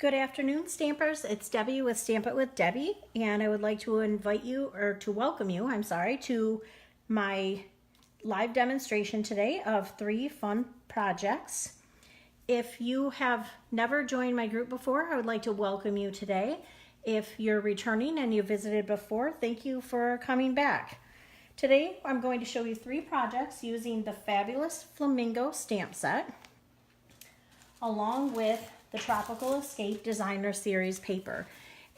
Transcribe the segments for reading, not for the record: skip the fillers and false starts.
Good afternoon, Stampers. It's Debbie with Stamp It with Debbie, and I would like to invite you, or to welcome you, to my live demonstration today of 3 fun projects. If you have never joined my group before, I would like to welcome you today. If you're returning and you visited before, thank you for coming back. Today, I'm going to show you 3 projects using the fabulous Flamingo stamp set, along with the Tropical Escape Designer Series paper.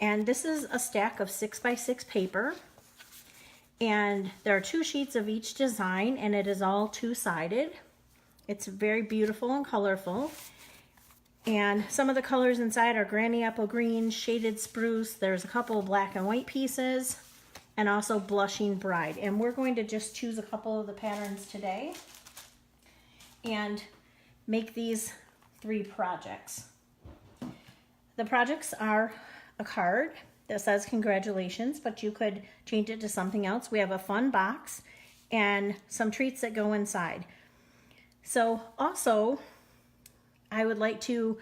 And this is a stack of 6x6 paper. And there are 2 sheets of each design, and it is all 2-sided. It's very beautiful and colorful. And some of the colors inside are Granny Apple Green, Shaded Spruce. There's a couple of black and white pieces, and also Blushing Bride. And we're going to just choose a couple of the patterns today and make these 3 projects. The projects are a card that says congratulations, but you could change it to something else. We have a fun box and some treats that go inside. So also, I would like to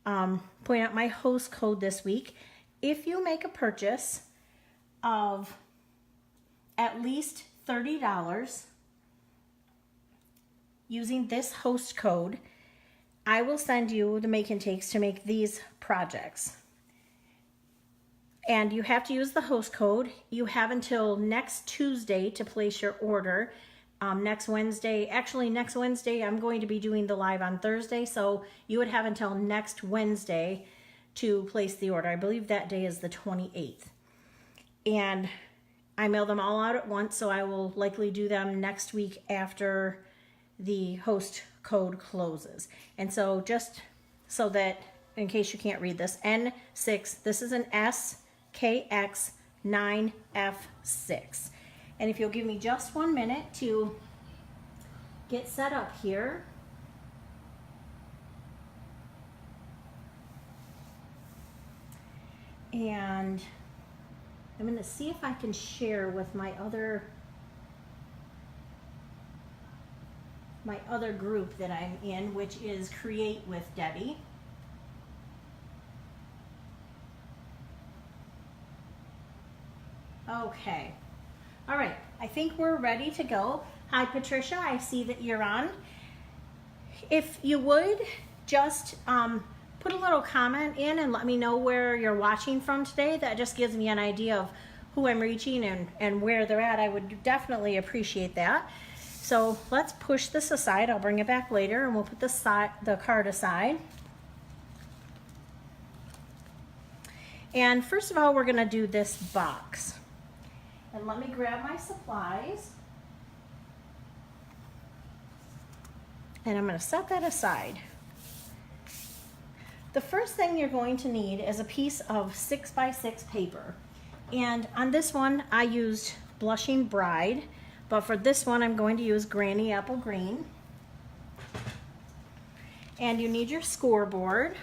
point out my host code this week. If you make a purchase of at least $30 using this host code, I will send you the make and takes to make these projects. And you have to use the host code. You have until next Tuesday to place your order. Next Wednesday I'm going to be doing the live on Thursday, so you would have until next Wednesday to place the order. I believe that day is the 28th. And I mail them all out at once, so I will likely do them next week after the host code closes. And so just so that, in case you can't read this, N6, this is an SKX9F6. And if you'll give me just 1 minute to get set up here. And I'm going to see if I can share with my other group that I'm in, which is Create with Debbie. Okay. All right. I think we're ready to go. Hi, Patricia. I see that you're on. If you would just put a little comment in and let me know where you're watching from today. That just gives me an idea of who I'm reaching and where they're at. I would definitely appreciate that. So let's push this aside. I'll bring it back later, and we'll put the card aside. And first of all, we're going to do this box. And let me grab my supplies. And I'm going to set that aside. The first thing you're going to need is a piece of 6x6 paper. And on this one, I used Blushing Bride. But for this one, I'm going to use Granny Apple Green. And you need your scoreboard.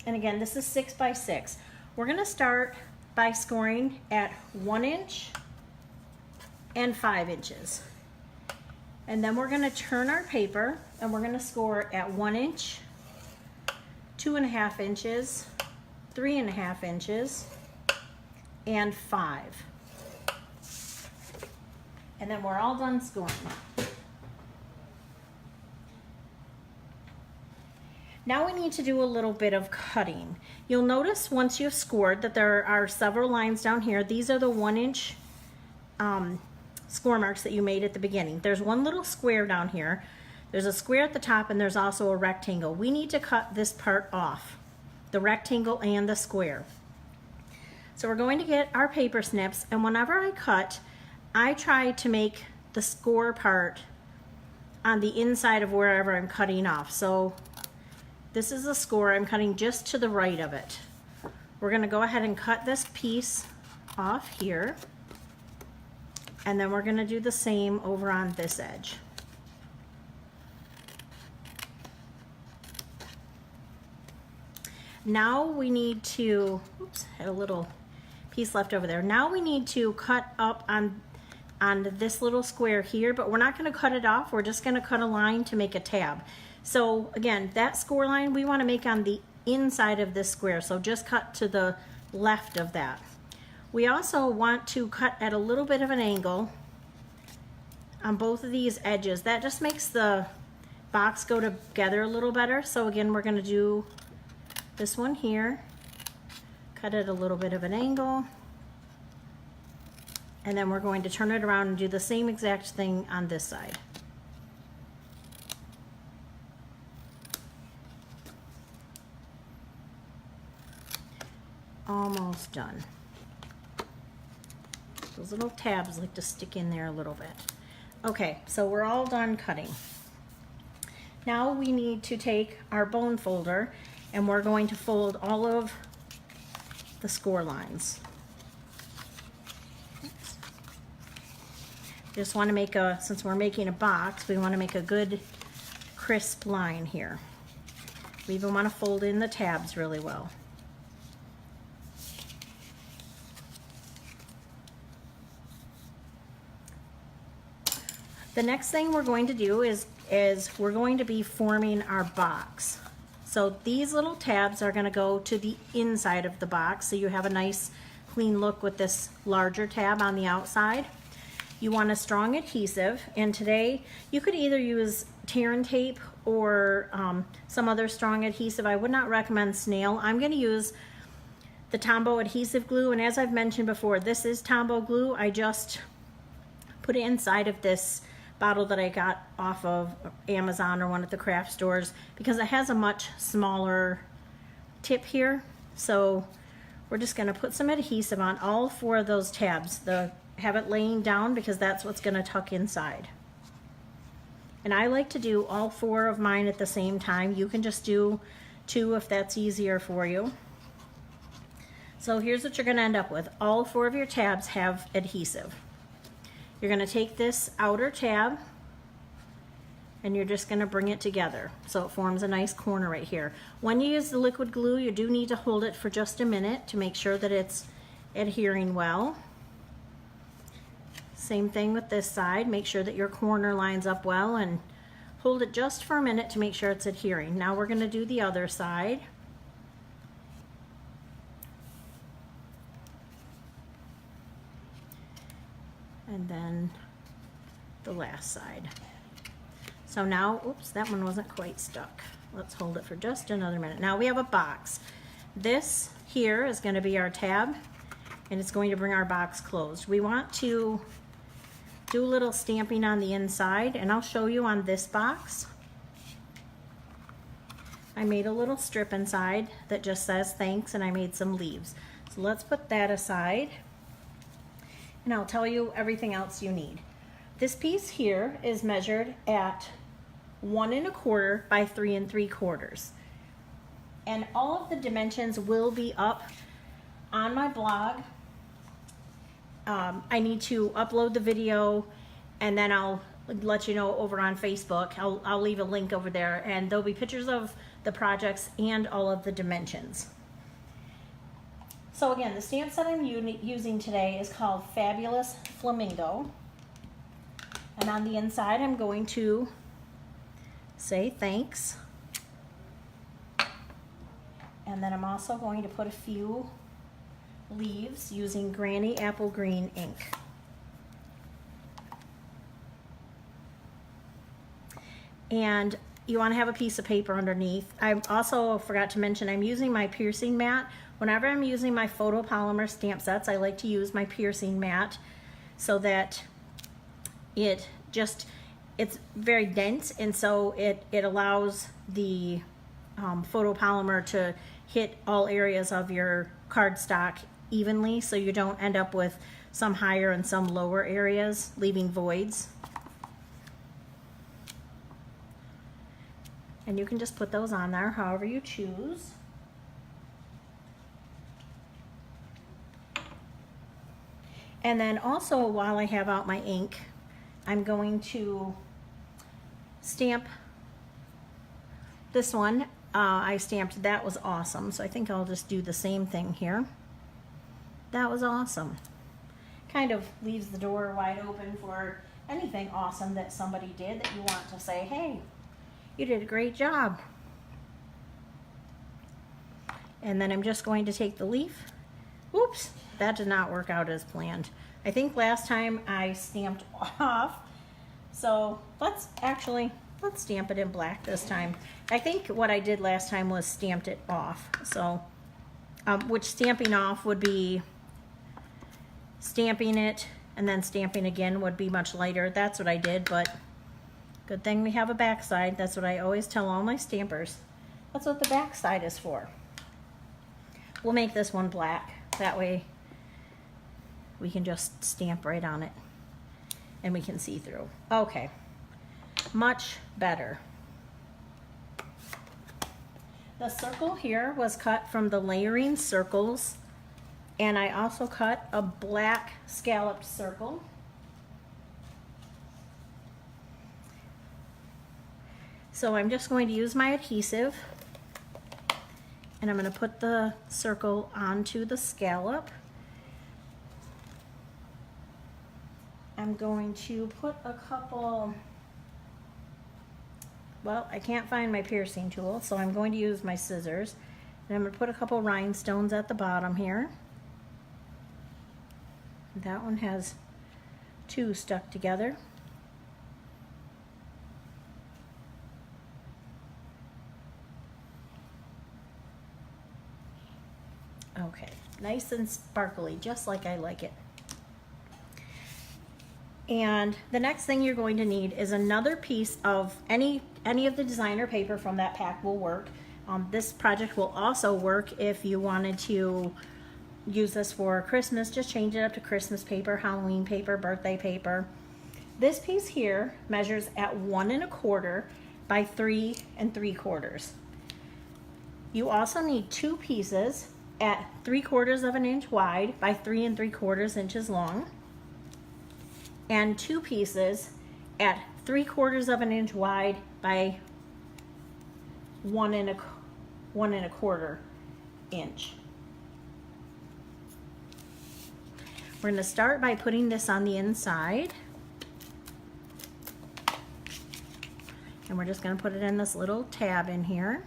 And again, this is 6x6. We're going to start by scoring at 1 inch and 5 inches. And then we're going to turn our paper and we're going to score at 1 inch, 2.5 inches, 3.5 inches, and 5. And then we're all done scoring. Now we need to do a little bit of cutting. You'll notice once you've scored that there are several lines down here. These are the 1 inch score marks that you made at the beginning. There's one little square down here. There's a square at the top, and there's also a rectangle. We need to cut this part off, the rectangle and the square. So we're going to get our paper snips, and whenever I cut, I try to make the score part on the inside of wherever I'm cutting off. So this is the score. I'm cutting just to the right of it. We're going to go ahead and cut this piece off here. And then we're going to do the same over on this edge. Now we need to, oops, had a little piece left over there. Now we need to cut up on this little square here, but we're not going to cut it off. We're just going to cut a line to make a tab. So again, that score line we want to make on the inside of this square, so just cut to the left of that. We also want to cut at a little bit of an angle on both of these edges. That just makes the box go together a little better. So again, we're going to do this one here, cut at a little bit of an angle, and then we're going to turn it around and do the same exact thing on this side. Almost done. Those little tabs like to stick in there a little bit. Okay, so we're all done cutting. Now we need to take our bone folder and we're going to fold all of the score lines. Just want to make a, since we're making a box, we want to make a good crisp line here. We even want to fold in the tabs really well. The next thing we're going to do is we're going to be forming our box. So these little tabs are going to go to the inside of the box, so you have a nice clean look with this larger tab on the outside. You want a strong adhesive, and today you could either use tear and tape or some other strong adhesive. I would not recommend snail. I'm going to use the Tombow adhesive glue, and as I've mentioned before, this is Tombow glue. I just put it inside of this bottle that I got off of Amazon or one of the craft stores because it has a much smaller tip here. So we're just going to put some adhesive on all 4 of those tabs. Have it laying down because that's what's going to tuck inside. And I like to do all 4 of mine at the same time. You can just do 2 if that's easier for you. So here's what you're going to end up with. All 4 of your tabs have adhesive. You're going to take this outer tab and you're just going to bring it together so it forms a nice corner right here. When you use the liquid glue, you do need to hold it for just a minute to make sure that it's adhering well. Same thing with this side. Make sure that your corner lines up well and hold it just for a minute to make sure it's adhering. Now we're going to do the other side. And then the last side. So now, oops, that one wasn't quite stuck. Let's hold it for just another minute. Now we have a box. This here is going to be our tab, and it's going to bring our box closed. We want to do a little stamping on the inside, and I'll show you on this box. I made a little strip inside that just says thanks, and I made some leaves. So let's put that aside. And I'll tell you everything else you need. This piece here is measured at 1 1/4 by 3 3/4. And all of the dimensions will be up on my blog. I need to upload the video and then I'll let you know over on Facebook. I'll leave a link over there and there'll be pictures of the projects and all of the dimensions. So again, the stamp set I'm using today is called Fabulous Flamingo. And on the inside, I'm going to say thanks. And then I'm also going to put a few leaves using Granny Apple Green ink. And you want to have a piece of paper underneath. I also forgot to mention I'm using my piercing mat. Whenever I'm using my photopolymer stamp sets, I like to use my piercing mat so that it's very dense, and so it allows the photopolymer to hit all areas of your cardstock evenly, so you don't end up with some higher and some lower areas, leaving voids. And you can just put those on there however you choose. And then also, while I have out my ink, I'm going to stamp this one. I stamped That Was Awesome, so I think I'll just do the same thing here. That was awesome. Kind of leaves the door wide open for anything awesome that somebody did that you want to say, hey. You did a great job. And then I'm just going to take the leaf. Oops, that did not work out as planned. I think last time I stamped off. So let's stamp it in black this time. I think what I did last time was stamped it off. So, which stamping off would be stamping it and then stamping again would be much lighter. That's what I did, but good thing we have a back side. That's what I always tell all my stampers. That's what the back side is for. We'll make this one black. That way we can just stamp right on it and we can see through. Okay, much better. The circle here was cut from the layering circles, and I also cut a black scalloped circle. So I'm just going to use my adhesive, and I'm going to put the circle onto the scallop. I'm going to put a couple, well, I can't find my piercing tool, so I'm going to use my scissors. And I'm going to put a couple rhinestones at the bottom here. That one has two stuck together. Okay, nice and sparkly, just like I like it. And the next thing you're going to need is another piece of any of the designer paper from that pack will work. This project will also work if you wanted to use this for Christmas. Just change it up to Christmas paper, Halloween paper, birthday paper. This piece here measures at 1 1/4 by 3 3/4. You also need two pieces at 3/4 of an inch wide by 3 3/4 inches long, and two pieces at 3/4 of an inch wide by 1 1/4 inch. We're going to start by putting this on the inside, and we're just going to put it in this little tab in here,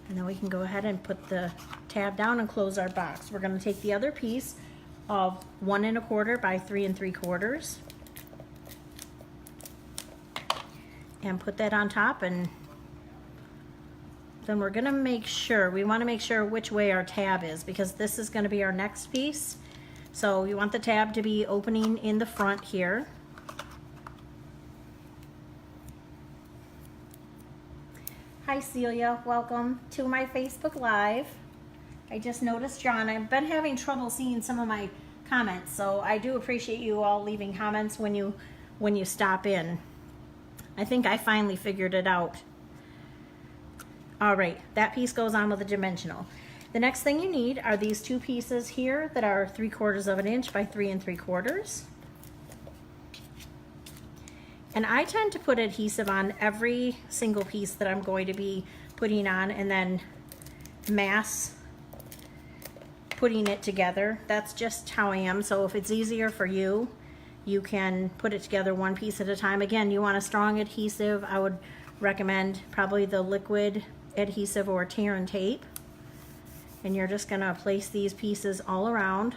and then we can go ahead and put the tab down and close our box. We're going to take the other piece of 1 1/4 by 3 3/4 and put that on top, and then we're going to make sure, we want to make sure which way our tab is, because this is going to be our next piece. So you want the tab to be opening in the front here. Hi Celia, welcome to my Facebook Live. I just noticed John. I've been having trouble seeing some of my comments, so I do appreciate you all leaving comments when you stop in. I think I finally figured it out. All right, that piece goes on with a dimensional. The next thing you need are these two pieces here that are 3/4 of an inch by 3 3/4. And I tend to put adhesive on every single piece that I'm going to be putting on, and then mass putting it together. That's just how I am. So if it's easier for you, you can put it together one piece at a time. Again, you want a strong adhesive. I would recommend probably the liquid adhesive or tear and tape. And you're just going to place these pieces all around.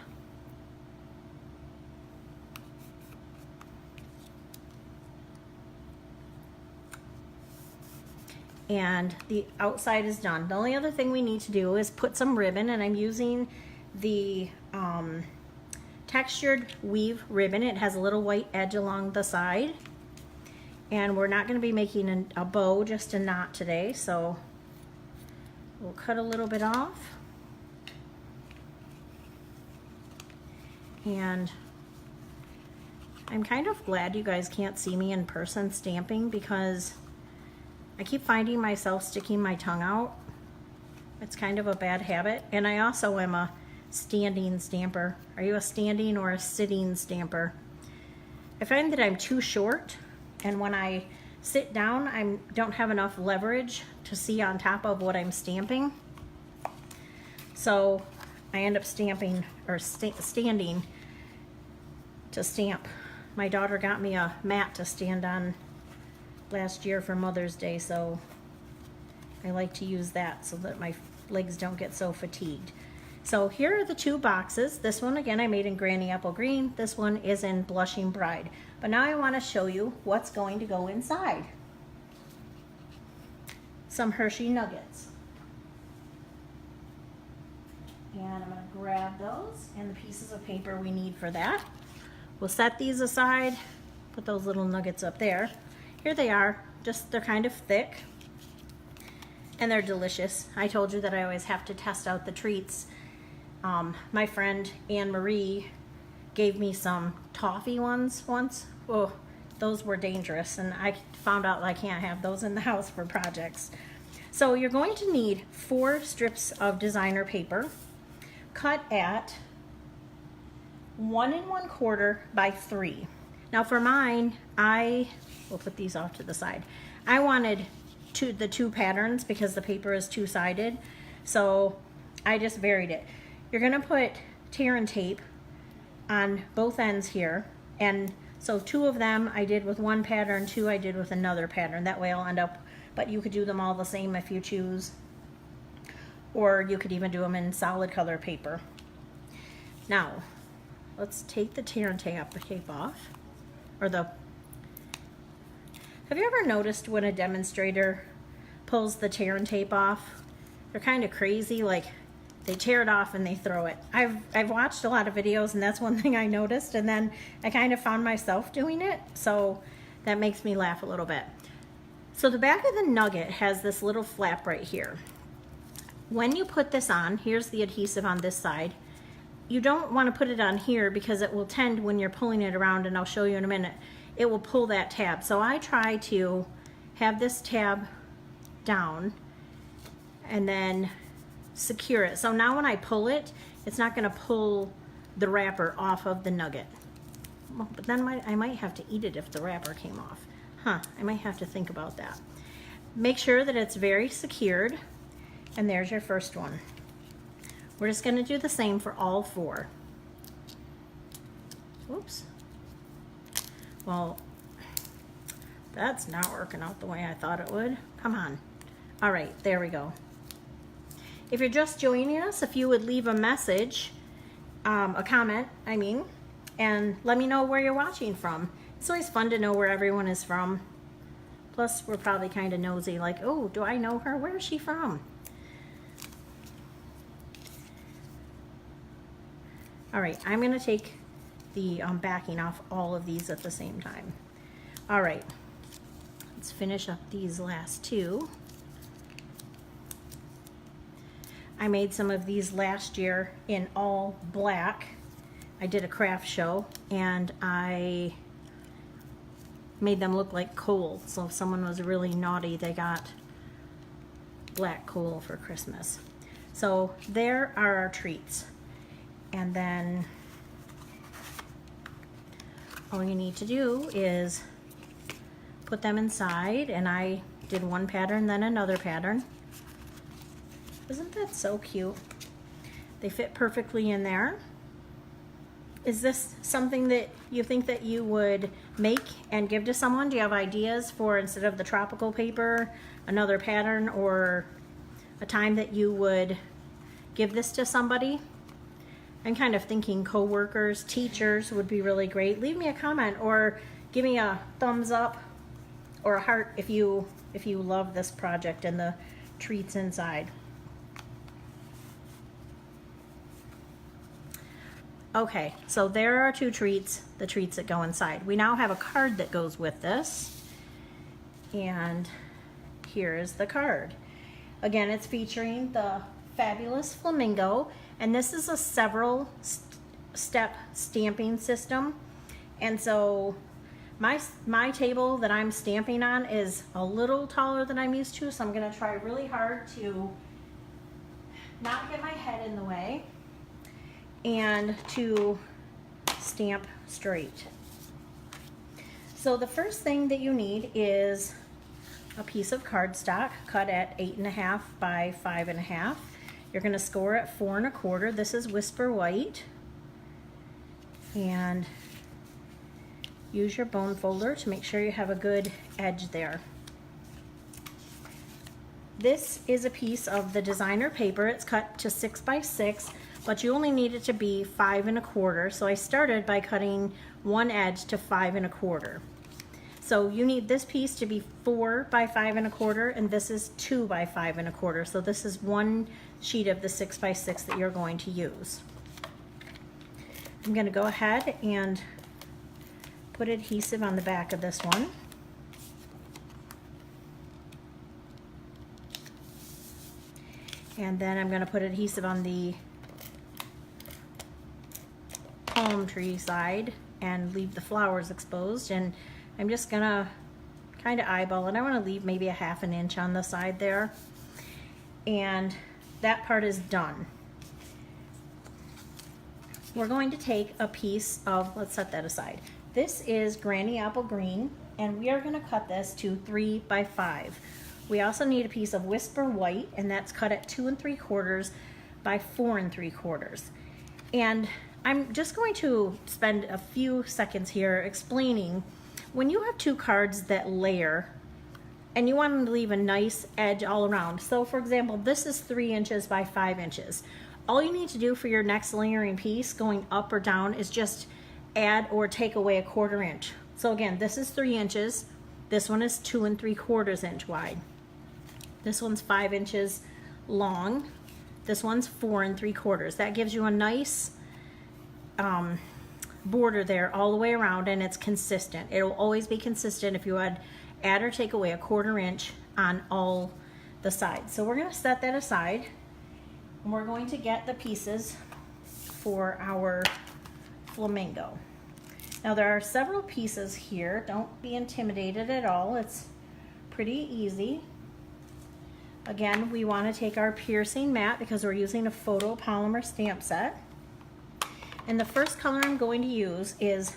And the outside is done. The only other thing we need to do is put some ribbon, and I'm using the textured weave ribbon. It has a little white edge along the side, and we're not going to be making a bow, just a knot today, so we'll cut a little bit off. And I'm kind of glad you guys can't see me in person stamping, because I keep finding myself sticking my tongue out. It's kind of a bad habit. And I also am a standing stamper. Are you a standing or a sitting stamper? I find that I'm too short, and when I sit down, I don't have enough leverage to see on top of what I'm stamping. So I end up stamping or standing to stamp. My daughter got me a mat to stand on last year for Mother's Day, so I like to use that so that my legs don't get so fatigued. So here are the two boxes. This one again I made in Granny Apple Green. This one is in Blushing Bride. But now I want to show you what's going to go inside. Some Hershey nuggets. And I'm going to grab those and the pieces of paper we need for that. We'll set these aside, put those little nuggets up there. Here they are, just they're kind of thick and they're delicious. I told you that I always have to test out the treats. My friend Anne Marie gave me some toffee ones once. Oh, those were dangerous, and I found out I can't have those in the house for projects. So you're going to need 4 strips of designer paper cut at 1 1/4 by 3. Now for mine, we'll put these off to the side. I wanted the two patterns because the paper is two-sided, so I just varied it. You're gonna put tear and tape on both ends here, and so 2 of them I did with one pattern, 2 I did with another pattern. That way I'll end up, but you could do them all the same if you choose, or you could even do them in solid color paper. Now, let's take the tear and tape off, or the, have you ever noticed when a demonstrator pulls the tear and tape off? They're kind of crazy, like they tear it off and they throw it. I've watched a lot of videos, and that's one thing I noticed, and then I kind of found myself doing it, so that makes me laugh a little bit. So the back of the nugget has this little flap right here. When you put this on, here's the adhesive on this side. You don't want to put it on here because it will tend, when you're pulling it around, and I'll show you in a minute, it will pull that tab. So I try to have this tab down and then secure it. So now when I pull it, it's not going to pull the wrapper off of the nugget. Well, but then I might have to eat it if the wrapper came off. I might have to think about that. Make sure that it's very secured, and there's your first one. We're just going to do the same for all 4. Oops. Well, that's not working out the way I thought it would. Come on. All right, there we go. If you're just joining us, if you would leave a message, a comment, I mean, and let me know where you're watching from. It's always fun to know where everyone is from. Plus, we're probably kind of nosy, like, oh, do I know her? Where is she from? All right, I'm going to take the backing off all of these at the same time. All right, let's finish up these last 2. I made some of these last year in all black. I did a craft show, and I made them look like coal. So if someone was really naughty, they got black coal for Christmas. So there are our treats. And then all you need to do is put them inside, and I did one pattern, then another pattern. Isn't that so cute? They fit perfectly in there. Is this something that you think that you would make and give to someone? Do you have ideas for, instead of the tropical paper, another pattern, or a time that you would give this to somebody? I'm kind of thinking coworkers, teachers would be really great. Leave me a comment or give me a thumbs up or a heart if you love this project and the treats inside. Okay, so there are 2 treats, the treats that go inside. We now have a card that goes with this, and here's the card. Again, it's featuring the fabulous Flamingo, and this is a several step stamping system. And so my table that I'm stamping on is a little taller than I'm used to, so I'm going to try really hard to not get my head in the way and to stamp straight. So the first thing that you need is a piece of cardstock cut at 8.5 by 5.5. You're going to score at 4 1/4. This is Whisper White, and use your bone folder to make sure you have a good edge there. This is a piece of the designer paper. It's cut to 6 by 6, but you only need it to be 5 1/4. So I started by cutting one edge to 5 1/4. So you need this piece to be 4 by 5 1/4, and this is 2 by 5 1/4. So this is one sheet of the 6 by 6 that you're going to use. I'm going to go ahead and put adhesive on the back of this one. And then I'm going to put adhesive on the palm tree side and leave the flowers exposed. And I'm just going to kind of eyeball it. I want to leave maybe a 1/2 inch on the side there. And that part is done. We're going to take a piece of, let's set that aside. This is Granny Apple Green, and we are going to cut this to 3 by 5. We also need a piece of Whisper White, and that's cut at 2 3/4 by 4 3/4. And I'm just going to spend a few seconds here explaining when you have two cards that layer and you want them to leave a nice edge all around. So for example, this is 3 inches by 5 inches. All you need to do for your next layering piece going up or down is just add or take away 1/4 inch. So again, this is 3 inches. This one is 2 3/4 inch wide. This one's 5 inches long. This one's 4 3/4. That gives you a nice border there all the way around, and it's consistent. It'll always be consistent if you add or take away 1/4 inch on all the sides. So we're going to set that aside, and we're going to get the pieces for our flamingo. Now there are several pieces here. Don't be intimidated at all. It's pretty easy. Again, we want to take our piercing mat because we're using a photopolymer stamp set. And the first color I'm going to use is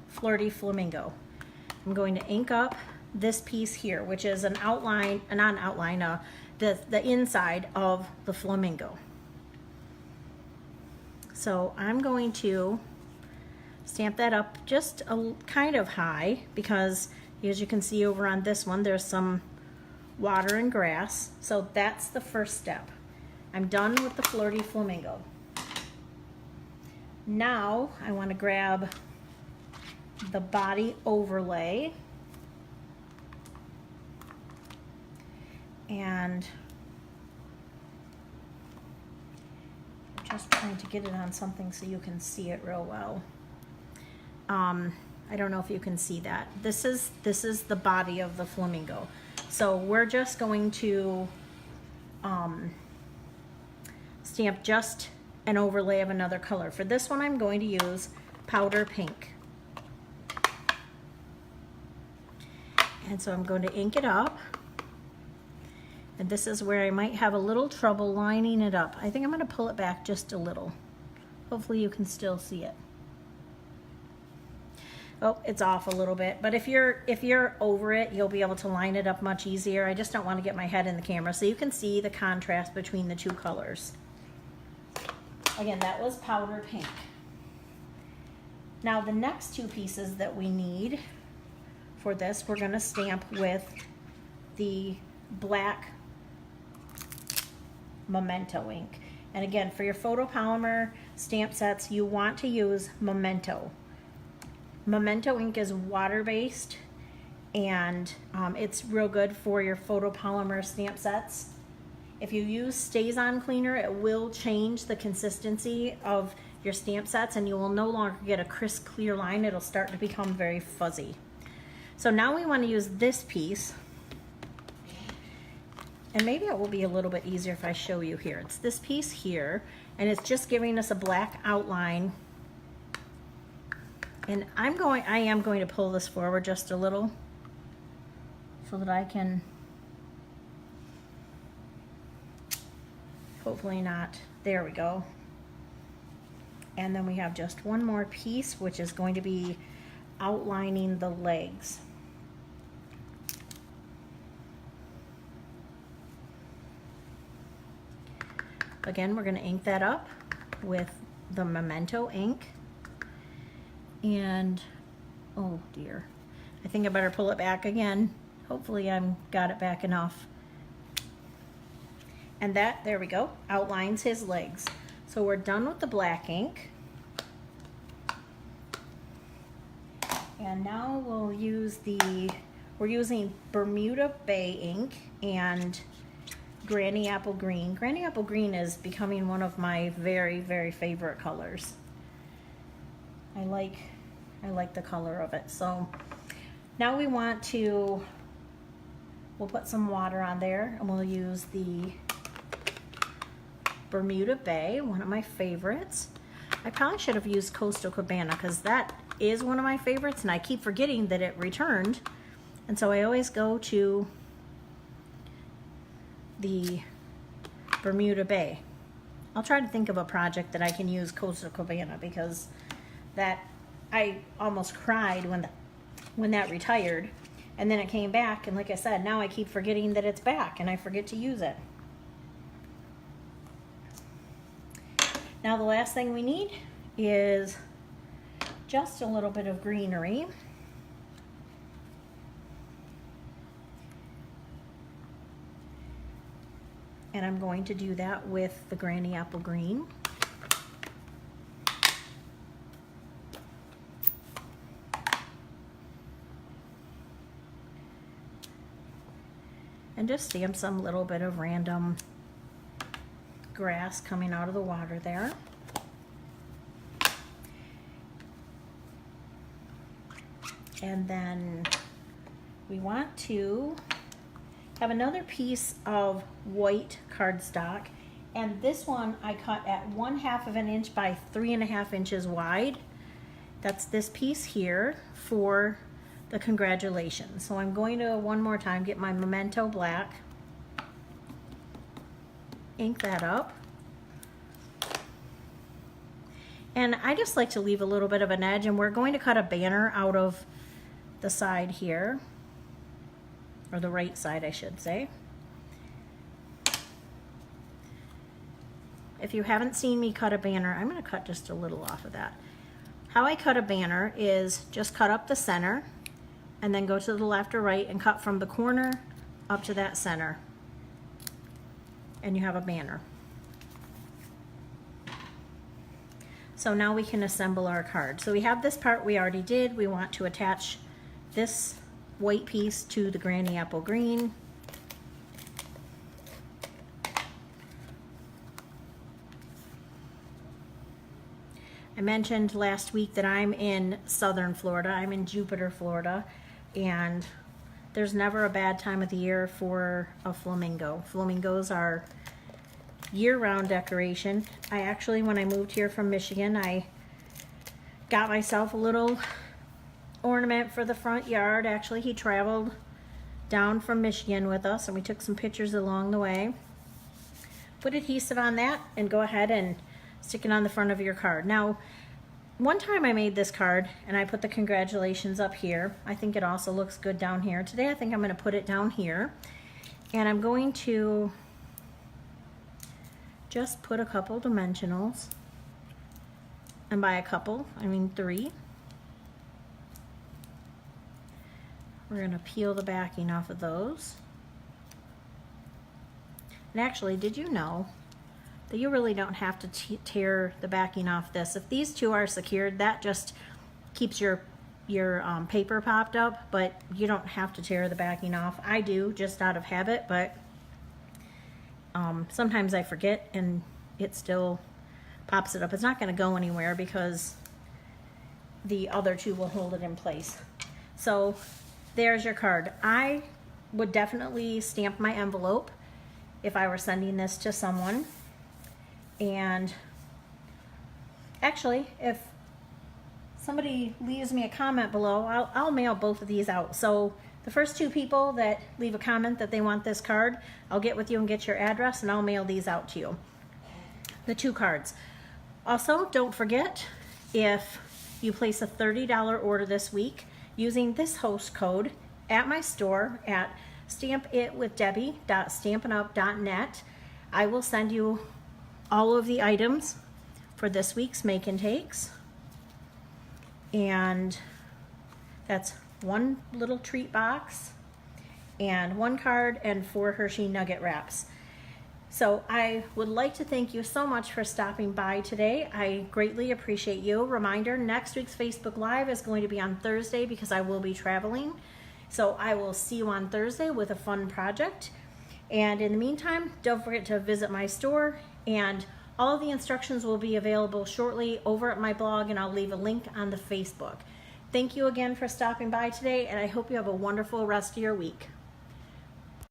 Flirty Flamingo. I'm going to ink up this piece here, which is an outline, the inside of the flamingo. So I'm going to stamp that up just a kind of high because, as you can see over on this one, there's some water and grass. So that's the first step. I'm done with the Flirty Flamingo. Now I want to grab the body overlay and I'm just trying to get it on something so you can see it real well. I don't know if you can see that. This is the body of the flamingo. So we're just going to stamp just an overlay of another color. For this one, I'm going to use powder pink. And so I'm going to ink it up. And this is where I might have a little trouble lining it up. I think I'm going to pull it back just a little. Hopefully you can still see it. Oh, it's off a little bit, but if you're over it, you'll be able to line it up much easier. I just don't want to get my head in the camera, so you can see the contrast between the two colors. Again, that was powder pink. Now the next two pieces that we need for this, we're going to stamp with the black Memento ink. And again, for your photopolymer stamp sets, you want to use Memento. Memento ink is water-based, and it's real good for your photopolymer stamp sets. If you use StazOn cleaner, it will change the consistency of your stamp sets, and you will no longer get a crisp, clear line. It'll start to become very fuzzy. So now we want to use this piece, and maybe it will be a little bit easier if I show you here. It's this piece here, and it's just giving us a black outline. And I am going to pull this forward just a little so that I can, hopefully not, there we go. And then we have just one more piece, which is going to be outlining the legs. Again, we're going to ink that up with the Memento ink. And Oh dear. I think I better pull it back again. Hopefully I've got it back enough. And that, there we go, outlines his legs. So we're done with the black ink. And now we'll use we're using Bermuda Bay ink and Granny Apple Green. Granny Apple Green is becoming one of my very, very favorite colors. I like the color of it. So now we'll put some water on there, and we'll use the Bermuda Bay, one of my favorites. I probably should have used Coastal Cabana because that is one of my favorites, and I keep forgetting that it returned, and so I always go to the Bermuda Bay. I'll try to think of a project that I can use Coastal Cabana, because that I almost cried when that retired, and then it came back, and like I said, now I keep forgetting that it's back and I forget to use it. Now the last thing we need is just a little bit of greenery. And I'm going to do that with the Granny Apple Green. And just stamp some little bit of random grass coming out of the water there. And then we want to have another piece of white cardstock, and this one I cut at 1/2 of an inch by 3.5 inches wide. That's this piece here for the congratulations. So I'm going to one more time get my Memento Black, ink that up, and I just like to leave a little bit of an edge, and we're going to cut a banner out of the side here, or the right side I should say. If you haven't seen me cut a banner, I'm going to cut just a little off of that. How I cut a banner is just cut up the center and then go to the left or right and cut from the corner up to that center, and you have a banner. So now we can assemble our card. So we have this part we already did. We want to attach this white piece to the Granny Apple Green. I mentioned last week that I'm in southern Florida. I'm in Jupiter, Florida, and there's never a bad time of the year for a flamingo. Flamingos are year-round decoration. I actually, when I moved here from Michigan, I got myself a little ornament for the front yard. Actually, he traveled down from Michigan with us, and we took some pictures along the way. Put adhesive on that and go ahead and stick it on the front of your card. Now, one time I made this card and I put the congratulations up here. I think it also looks good down here. Today I think I'm going to put it down here, and I'm going to just put a couple dimensionals, and by a couple I mean 3. We're going to peel the backing off of those. And actually, did you know that you really don't have to tear the backing off this? If these two are secured, that just keeps your paper popped up, but you don't have to tear the backing off. I do, just out of habit, but sometimes I forget and it still pops it up. It's not going to go anywhere because the other two will hold it in place. So there's your card. I would definitely stamp my envelope if I were sending this to someone. And actually, if somebody leaves me a comment below, I'll mail both of these out. So the first 2 people that leave a comment that they want this card, I'll get with you and get your address, and I'll mail these out to you. The 2 cards. Also, don't forget, if you place a $30 order this week using this host code at my store at stampitwithdebbie.stampinup.net, I will send you all of the items for this week's make and takes. And That's 1 little treat box and 1 card and 4 Hershey nugget wraps. So I would like to thank you so much for stopping by today. I greatly appreciate you. Reminder, next week's Facebook Live is going to be on Thursday because I will be traveling. So I will see you on Thursday with a fun project. And in the meantime, don't forget to visit my store, and all of the instructions will be available shortly over at my blog, and I'll leave a link on the Facebook. Thank you again for stopping by today, and I hope you have a wonderful rest of your week.